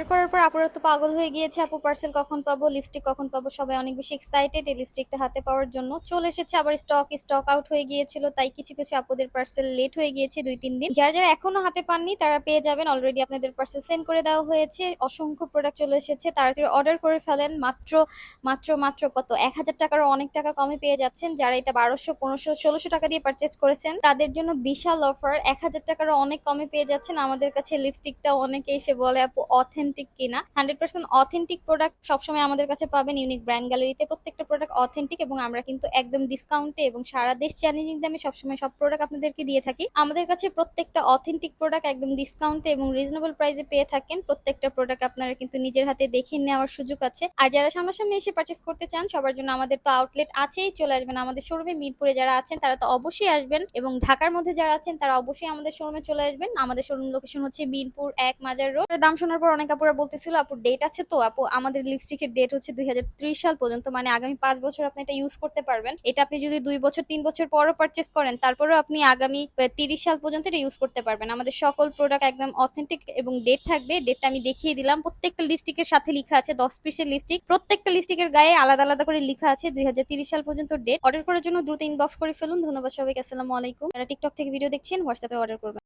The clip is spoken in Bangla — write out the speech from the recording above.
অর্ডার করার পর আপুরা তো পাগল হয়ে গিয়েছে, আপু পার্সেল কখন পাবো, লিপস্টিক কখন পাবো। সবাই অনেক বেশি এক্সাইটেড এই লিপস্টিকটা হাতে পাওয়ার জন্য। চলে এসেছে, আবার স্টক আউট হয়ে গিয়েছিল, তাই কিছু কিছু আপুদের পার্সেল লেট হয়ে গিয়েছে 2-3 দিন। যারা যারা এখনো হাতে পাননি তারা পেয়ে যাবেন, অলরেডি আপনাদের পার্সেল সেন্ড করে দেওয়া হয়েছে। অসংখ্য প্রোডাক্ট চলে এসেছে, তাড়াতাড়ি অর্ডার করে ফেলেন। মাত্র মাত্র মাত্র কত 1000 টাকারও অনেক টাকা কমে পেয়ে যাচ্ছেন। যারা এটা 1200, 1500, 1600 টাকা দিয়ে পারচেস করেছেন তাদের জন্য বিশাল অফার। 1000 টাকারও অনেক কমে পেয়ে যাচ্ছেন। আমাদের কাছে লিপস্টিকটা অনেকে এসে বলে আপু অথেন্টিক কিনা। 100% অথেন্টিক প্রোডাক্ট সবসময় আমাদের কাছে পাবেন ইউনিক ব্র্যান্ড গ্যালারিতে। প্রত্যেকটা প্রোডাক্ট অথেন্টিক এবং আমরা কিন্তু একদম ডিসকাউন্টে এবং সারা দেশ চ্যালেঞ্জিং দামে সবসময় সব প্রোডাক্ট আপনাদেরকে দিয়ে থাকি। আমাদের কাছে প্রত্যেকটা অথেন্টিক প্রোডাক্ট একদম ডিসকাউন্টে এবং রিজনেবল প্রাইসে পেয়ে থাকেন। প্রত্যেকটা প্রোডাক্ট আপনারা কিন্তু নিজের হাতে দেখে নেওয়ার সুযোগ আছে। আর যারা সামনাসামনি এসে পারচেস করতে চান সবার জন্য আমাদের তো আউটলেট আছেই, চলে আসবেন আমাদের শোরুমে। মিরপুরে যারা আছেন তারা তো অবশ্যই আসবেন এবং ঢাকার মধ্যে যারা আছেন তারা অবশ্যই আমাদের শোরুমে চলে আসবেন। আমাদের শোরুম লোকেশন হচ্ছে মিরপুর 1 মাজার রোড। দাম শোনার পর অনেক আপুরা বলতেছিল আপু ডেট আছে তো। আপু আমাদের লিপস্টিকের ডেট হচ্ছে 2030 সাল পর্যন্ত, মানে আগামী 5 বছর আপনি এটা ইউজ করতে পারবেন। এটা আপনি যদি 2 বছর 3 বছর পরও পারচেস করেন তারপরেও আপনি আগামী 30 সাল পর্যন্ত এটা ইউজ করতে পারবেন। আমাদের সকল প্রোডাক্ট একদম অথেন্টিক এবং ডেট থাকবে। ডেটটা আমি দেখিয়ে দিলাম। প্রত্যেকটা লিপস্টিকের সাথে লেখা আছে 10 পিসের লিপস্টিক। প্রত্যেকটা লিপস্টিকের গায়ে আলাদা আলাদা করে লেখা আছে 2030 সাল পর্যন্ত ডেট। অর্ডার করার জন্য দ্রুত ইনবক্স করে ফেলুন। ধন্যবাদ সবাইকে। আসসালামু আলাইকুম। যারা টিকটক থেকে ভিডিও দেখছেন হোয়াটসঅ্যাপে অর্ডার করবেন।